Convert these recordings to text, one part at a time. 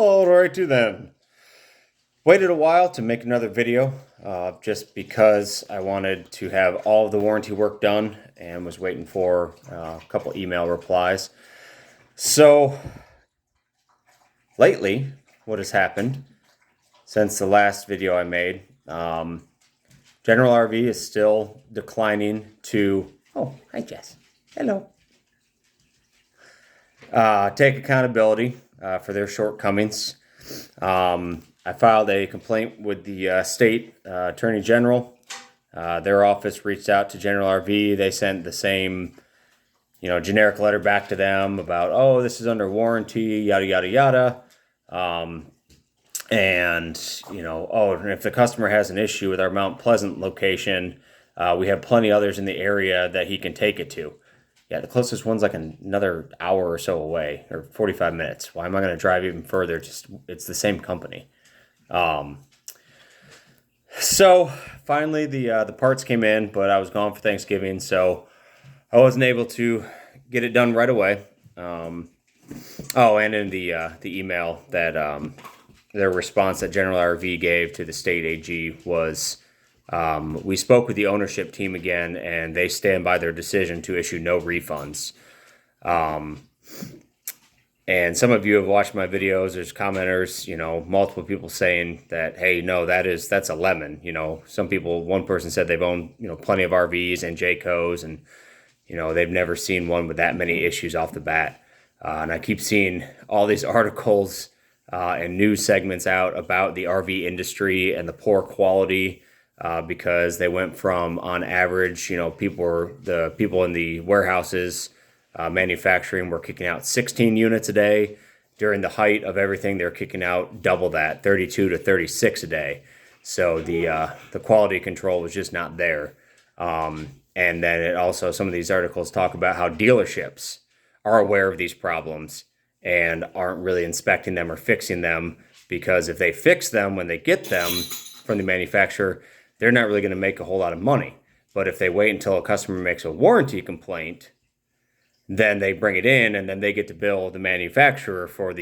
Alrighty then. Waited a while to make another video just because I wanted to have all of the warranty work done and was waiting for a couple email replies. So lately, what has happened since the last video I made, General RV is still declining to, oh, hi Jess, hello, take accountability for their shortcomings. I filed a complaint with the state attorney general. Their office reached out to General RV. They sent the same, generic letter back to them about, oh, this is under warranty, yada, yada, yada. And if the customer has an issue with our Mount Pleasant location, we have plenty others in the area that he can take it to. Yeah, the closest one's like another hour or so away, or 45 minutes. Why am I going to drive even further? It's the same company. So finally the parts came in, but I was gone for Thanksgiving, so I wasn't able to get it done right away. And in the email that their response that General RV gave to the state AG was, we spoke with the ownership team again, and they stand by their decision to issue no refunds. And some of you have watched my videos. There's commenters, multiple people saying that, hey, no, that's a lemon. One person said they've owned, plenty of RVs and Jaycos, and, they've never seen one with that many issues off the bat. And I keep seeing all these articles and news segments out about the RV industry and the poor quality, because they went from, on average, the people in the warehouses, manufacturing were kicking out 16 units a day. During the height of everything, they're kicking out double that, 32 to 36 a day. So the quality control was just not there. And then some of these articles talk about how dealerships are aware of these problems and aren't really inspecting them or fixing them, because if they fix them when they get them from the manufacturer, they're not really going to make a whole lot of money. But if they wait until a customer makes a warranty complaint, then they bring it in, and then they get to bill the manufacturer for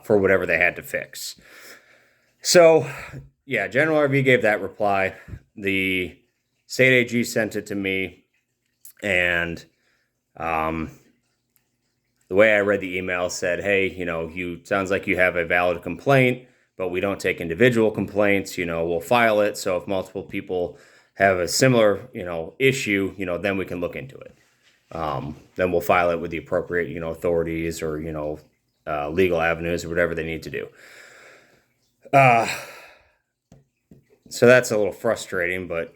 whatever they had to fix. So, yeah, General RV gave that reply. The state AG sent it to me, and the way I read the email said, hey, sounds like you have a valid complaint, but we don't take individual complaints. We'll file it. So if multiple people have a similar, issue, then we can look into it. Then we'll file it with the appropriate, authorities or, legal avenues or whatever they need to do. So that's a little frustrating, but,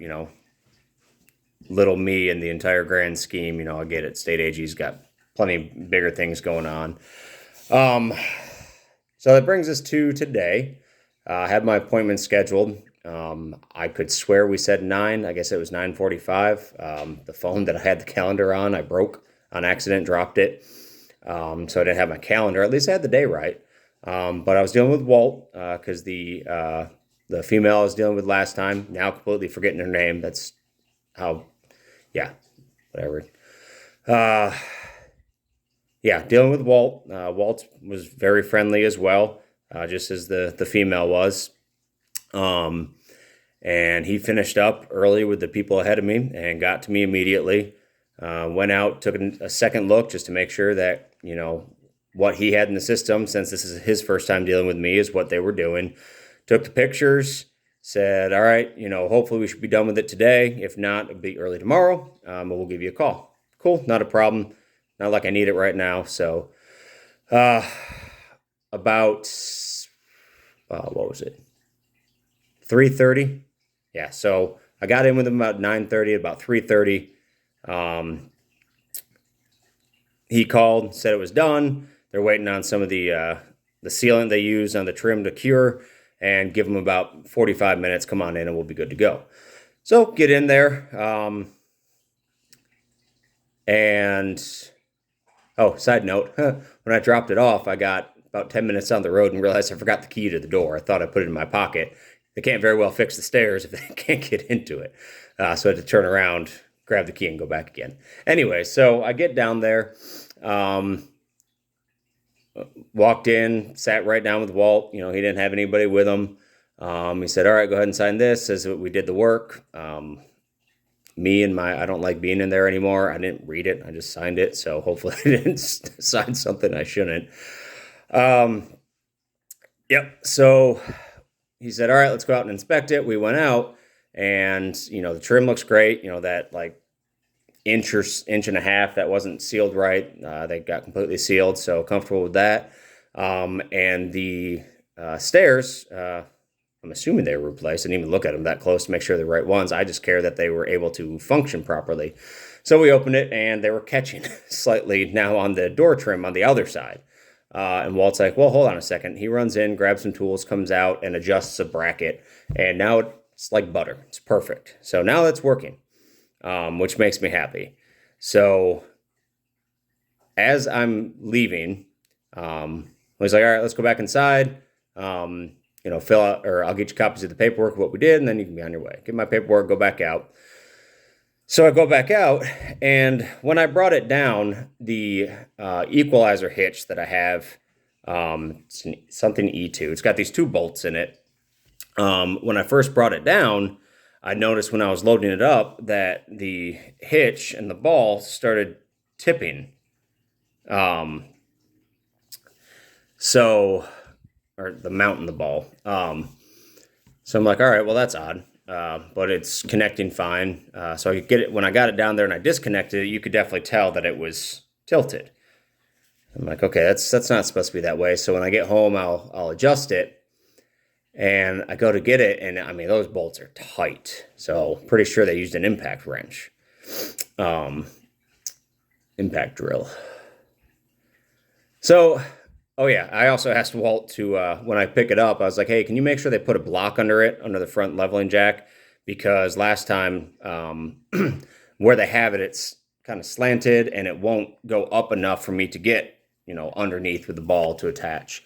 little me in the entire grand scheme, I get it. State AG's got plenty bigger things going on. So that brings us to today. I had my appointment scheduled. I could swear we said 9. I guess it was 9:45. The phone that I had the calendar on, I broke on accident, dropped it. So I didn't have my calendar. At least I had the day right. But I was dealing with Walt, because the female I was dealing with last time, now completely forgetting her name. That's how, whatever. Dealing with Walt. Walt was very friendly as well, just as the female was. And he finished up early with the people ahead of me and got to me immediately. Went out, took a second look just to make sure that, what he had in the system, since this is his first time dealing with me, is what they were doing. Took the pictures, said, all right, hopefully we should be done with it today. If not, it'll be early tomorrow. We'll give you a call. Cool, not a problem. Not like I need it right now. So, about, what was it? 3:30. Yeah. So I got in with him about 9:30, about 3:30. He called, said it was done. They're waiting on some of the sealant they use on the trim to cure, and give them about 45 minutes. Come on in and we'll be good to go. So get in there. Side note, when I dropped it off, I got about 10 minutes on the road and realized I forgot the key to the door. I thought I put it in my pocket. They can't very well fix the stairs if they can't get into it. So I had to turn around, grab the key, and go back again. Anyway, so I get down there. walked in, sat right down with Walt. He didn't have anybody with him. He said, "All right, go ahead and sign this." Says that we did the work. I don't like being in there anymore. I didn't read it. I just signed it. So hopefully I didn't sign something I shouldn't. Yep. So he said, "All right, let's go out and inspect it." We went out, and the trim looks great. That like inch and a half that wasn't sealed right, they got completely sealed. So comfortable with that. And the stairs, I'm assuming they were replaced. I didn't even look at them that close to make sure they're the right ones. I just care that they were able to function properly. So we opened it, and they were catching slightly now on the door trim on the other side. And Walt's like, "Well, hold on a second." He runs in, grabs some tools, comes out, and adjusts a bracket. And now it's like butter. It's perfect. So now that's working, which makes me happy. So as I'm leaving, he's like, "All right, let's go back inside. Fill out, or I'll get you copies of the paperwork of what we did, and then you can be on your way." Get my paperwork, go back out. So I go back out, and when I brought it down, the equalizer hitch that I have, it's something E2. It's got these 2 bolts in it. When I first brought it down, I noticed when I was loading it up that the hitch and the ball started tipping. Or the mount in the ball. So I'm like, all right, well, that's odd. But it's connecting fine. So I could get it when I got it down there and I disconnected it, you could definitely tell that it was tilted. I'm like, okay, that's not supposed to be that way. So when I get home, I'll adjust it. And I go to get it, and I mean, those bolts are tight. So pretty sure they used an impact wrench. Impact drill. So, oh yeah, I also asked Walt to, when I pick it up, I was like, "Hey, can you make sure they put a block under it, under the front leveling jack?" Because last time, where they have it, it's kind of slanted, and it won't go up enough for me to get, underneath with the ball to attach.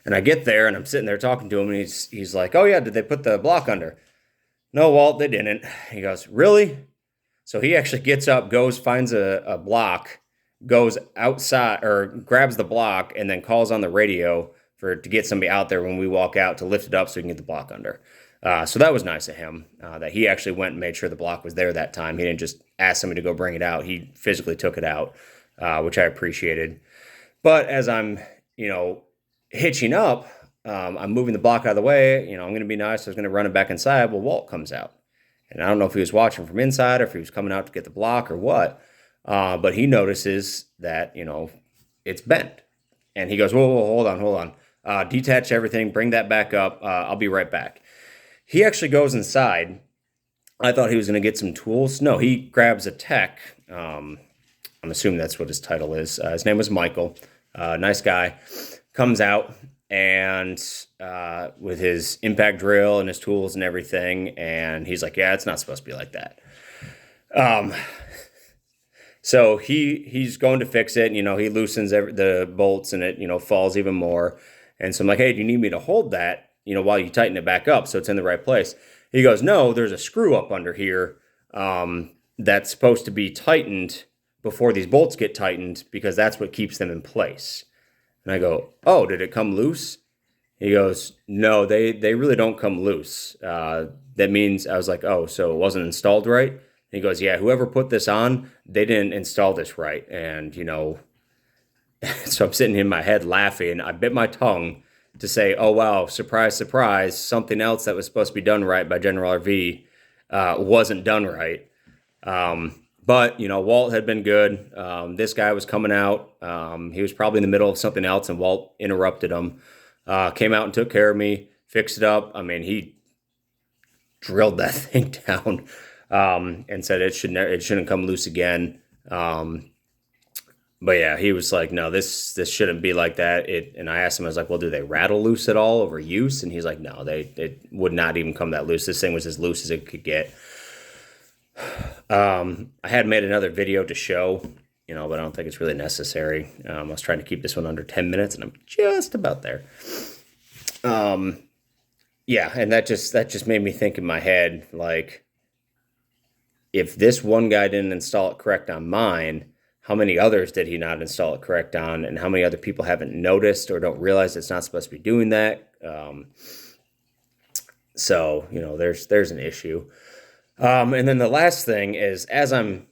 And I get there, and I'm sitting there talking to him, and he's like, "Oh yeah, did they put the block under?" "No, Walt, they didn't." He goes, "Really?" So he actually gets up, goes, finds a block, goes outside or grabs the block, and then calls on the radio to get somebody out there when we walk out to lift it up so we can get the block under. So that was nice of him, that he actually went and made sure the block was there that time. He didn't just ask somebody to go bring it out. He physically took it out, which I appreciated. But as I'm, hitching up, I'm moving the block out of the way. I'm going to be nice. I was going to run it back inside. Well, Walt comes out. And I don't know if he was watching from inside or if he was coming out to get the block or what. But he notices that, it's bent. And he goes, "Whoa, hold on. Detach everything. Bring that back up. I'll be right back." He actually goes inside. I thought he was going to get some tools. No, he grabs a tech. I'm assuming that's what his title is. His name was Michael. Nice guy. Comes out and with his impact drill and his tools and everything. And he's like, "Yeah, it's not supposed to be like that." So he's going to fix it. He loosens the bolts and it, falls even more. And so I'm like, "Hey, do you need me to hold that, while you tighten it back up so it's in the right place?" He goes, "No, there's a screw up under here that's supposed to be tightened before these bolts get tightened because that's what keeps them in place." And I go, "Oh, did it come loose?" He goes, "No, they really don't come loose. That means," I was like, "Oh, so it wasn't installed right?" And he goes, "Yeah, whoever put this on, they didn't install this right." And, so I'm sitting in my head laughing. I bit my tongue to say, "Oh, wow, surprise, surprise, something else that was supposed to be done right by General RV wasn't done right." But, Walt had been good. This guy was coming out. He was probably in the middle of something else, and Walt interrupted him. Came out and took care of me, fixed it up. I mean, he drilled that thing down and said it shouldn't come loose again. But yeah, he was like, "No, this shouldn't be like that." And I asked him, I was like, "Well, do they rattle loose at all over use?" And he's like, "No, it would not even come that loose. This thing was as loose as it could get." I had made another video to show, but I don't think it's really necessary. I was trying to keep this one under 10 minutes, and I'm just about there. Yeah, and that just made me think in my head, like, if this one guy didn't install it correct on mine, how many others did he not install it correct on, and how many other people haven't noticed or don't realize it's not supposed to be doing that. So, there's an issue. And then the last thing is, as I'm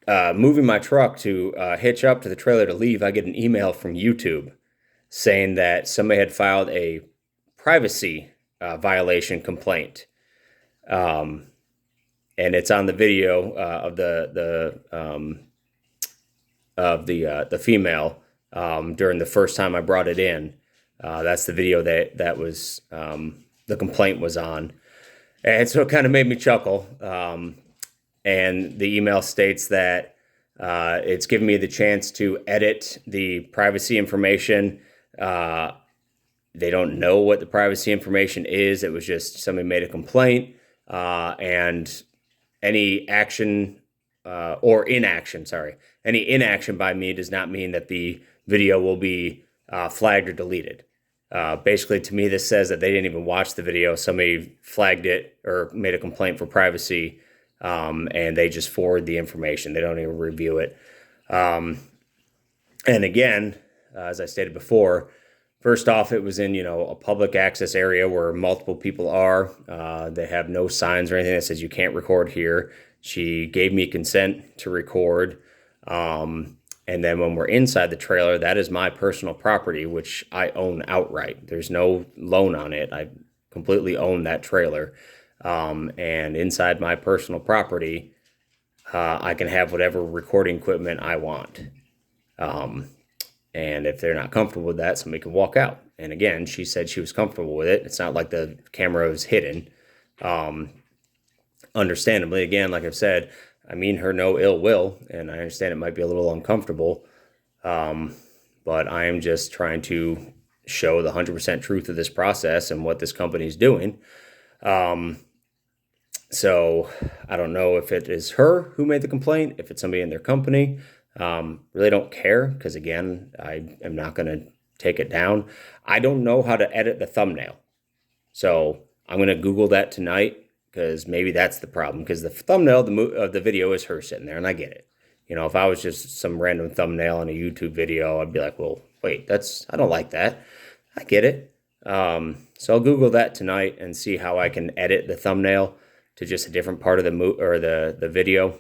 moving my truck to hitch up to the trailer to leave, I get an email from YouTube saying that somebody had filed a privacy violation complaint. And it's on the video of the female during the first time I brought it in. That's the video that was the complaint was on, and so it kind of made me chuckle. And the email states that it's given me the chance to edit the privacy information. They don't know what the privacy information is. It was just somebody made a complaint, and any action or inaction, any inaction by me does not mean that the video will be flagged or deleted. Basically, to me, this says that they didn't even watch the video. Somebody flagged it or made a complaint for privacy, and they just forward the information. They don't even review it. And again, as I stated before, first off, it was in, a public access area where multiple people are. They have no signs or anything that says you can't record here. She gave me consent to record. And then when we're inside the trailer, that is my personal property, which I own outright. There's no loan on it. I completely own that trailer. And inside my personal property, I can have whatever recording equipment I want. And if they're not comfortable with that, somebody can walk out. And again, she said she was comfortable with it. It's not like the camera was hidden. Understandably, again, like I've said, I mean her no ill will, and I understand it might be a little uncomfortable, but I am just trying to show the 100% truth of this process and what this company is doing. So I don't know if it is her who made the complaint, if it's somebody in their company. Really don't care, because again, I am not going to take it down. I don't know how to edit the thumbnail, so I'm going to Google that tonight, because maybe that's the problem, because the thumbnail of the video is her sitting there, and I get it. If I was just some random thumbnail on a YouTube video, I'd be like, well, wait, I don't like that. I get it. So I'll Google that tonight and see how I can edit the thumbnail to just a different part of the video.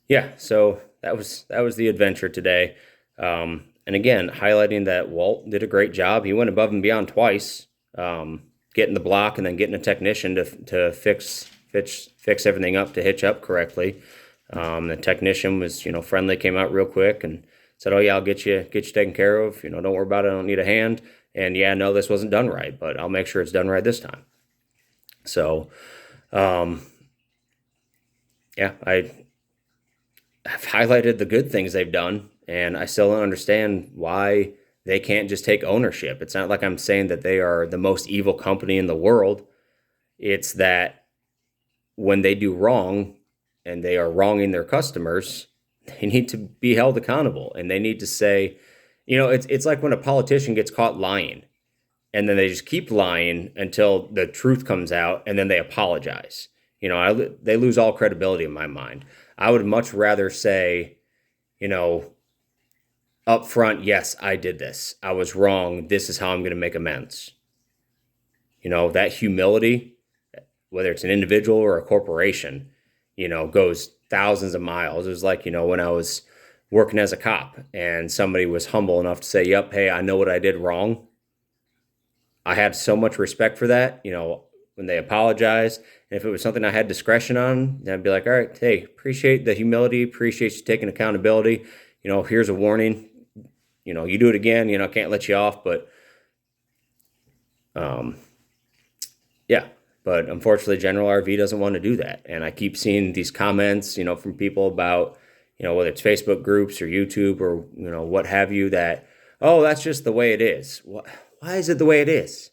Yeah, so that was the adventure today. And again, highlighting that Walt did a great job. He went above and beyond twice. Getting the block and then getting a technician to fix everything up to hitch up correctly. The technician was friendly, came out real quick and said, "Oh yeah, I'll get you taken care of. Don't worry about it. I don't need a hand. And yeah, no, this wasn't done right, but I'll make sure it's done right this time." So, yeah, I've highlighted the good things they've done, and I still don't understand why they can't just take ownership. It's not like I'm saying that they are the most evil company in the world. It's that when they do wrong and they are wronging their customers, they need to be held accountable. And they need to say, it's like when a politician gets caught lying and then they just keep lying until the truth comes out and then they apologize. They lose all credibility in my mind. I would much rather say, up front, yes, I did this. I was wrong. This is how I'm going to make amends. That humility, whether it's an individual or a corporation, goes thousands of miles. It was like, when I was working as a cop and somebody was humble enough to say, "Yep, hey, I know what I did wrong." I had so much respect for that, when they apologized. And if it was something I had discretion on, then I'd be like, "All right, hey, appreciate the humility, appreciate you taking accountability. Here's a warning. You do it again, can't let you off." But, yeah, but unfortunately, General RV doesn't want to do that. And I keep seeing these comments, from people about, whether it's Facebook groups or YouTube or, what have you, that, "Oh, that's just the way it is." Why is it the way it is?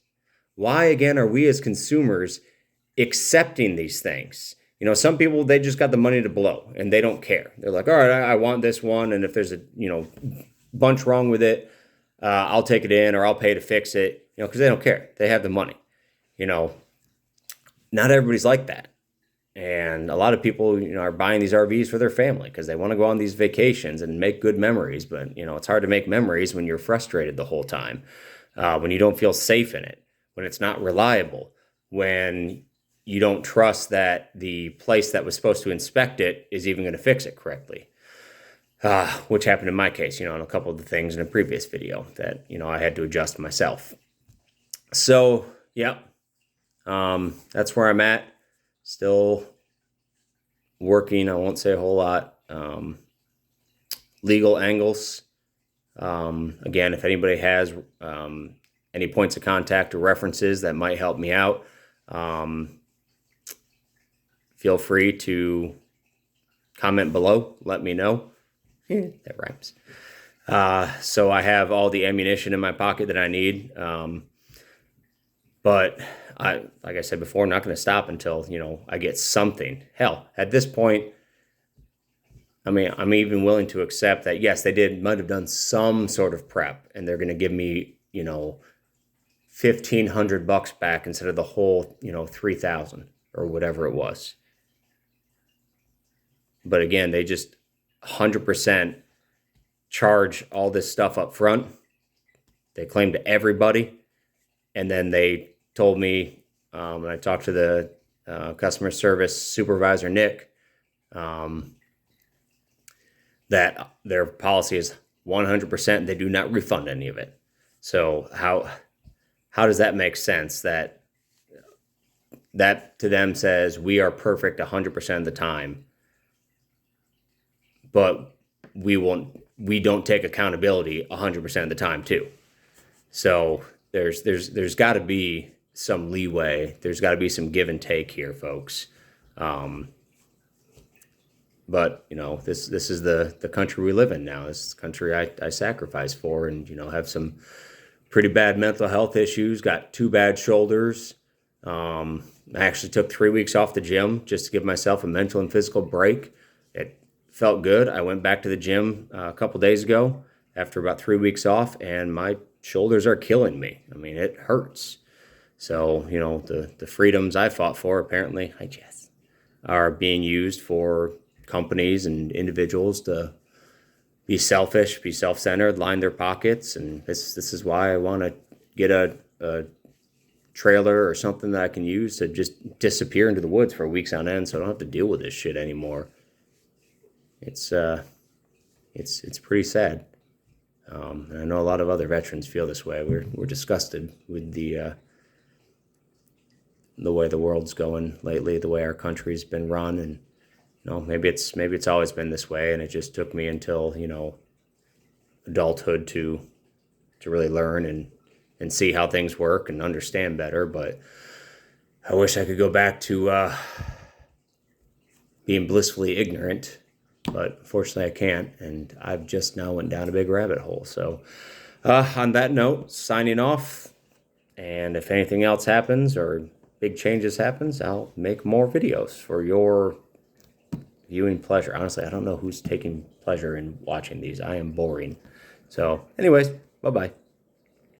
Why, again, are we as consumers accepting these things? Some people, they just got the money to blow and they don't care. They're like, "All right, I want this one. And if there's a, bunch wrong with it, I'll take it in or I'll pay to fix it," because they don't care. They have the money. Not everybody's like that. And a lot of people, are buying these RVs for their family because they want to go on these vacations and make good memories. But, it's hard to make memories when you're frustrated the whole time, when you don't feel safe in it, when it's not reliable, when you don't trust that the place that was supposed to inspect it is even going to fix it correctly. Which happened in my case, on a couple of the things in a previous video that, I had to adjust myself. So, yeah, that's where I'm at. Still working, I won't say a whole lot. Legal angles. Again, if anybody has any points of contact or references that might help me out, feel free to comment below. Let me know. That rhymes. So I have all the ammunition in my pocket that I need. But like I said before, I'm not going to stop until, I get something. Hell, at this point, I mean, I'm even willing to accept that, yes, they might have done some sort of prep and they're going to give me, $1,500 back instead of the whole, 3,000 or whatever it was. But again, they just 100% charge all this stuff up front. They claim to everybody. And then they told me, when I talked to the customer service supervisor, Nick, that their policy is 100%. They do not refund any of it. So how does that make sense? That to them says we are perfect 100% of the time, but we don't take accountability 100% of the time too. So there's got to be some leeway. There's got to be some give and take here, folks. But this is the country we live in now. This is the country I sacrifice for, and have some pretty bad mental health issues. Got 2 bad shoulders. I actually took 3 weeks off the gym just to give myself a mental and physical break. It felt good. I went back to the gym a couple days ago after about 3 weeks off, and my shoulders are killing me. I mean, it hurts. So, the freedoms I fought for apparently, are being used for companies and individuals to be selfish, be self-centered, line their pockets. And this is why I want to get a trailer or something that I can use to just disappear into the woods for weeks on end, so I don't have to deal with this shit anymore. It's pretty sad. And I know a lot of other veterans feel this way. We're disgusted with the way the world's going lately, the way our country's been run, and maybe it's always been this way, and it just took me until adulthood to really learn and see how things work and understand better. But I wish I could go back to being blissfully ignorant, but unfortunately I can't, and I've just now went down a big rabbit hole. So on that note, signing off, and if anything else happens or big changes happens, I'll make more videos for your viewing pleasure. Honestly, I don't know who's taking pleasure in watching these. I am boring. So anyways, bye-bye.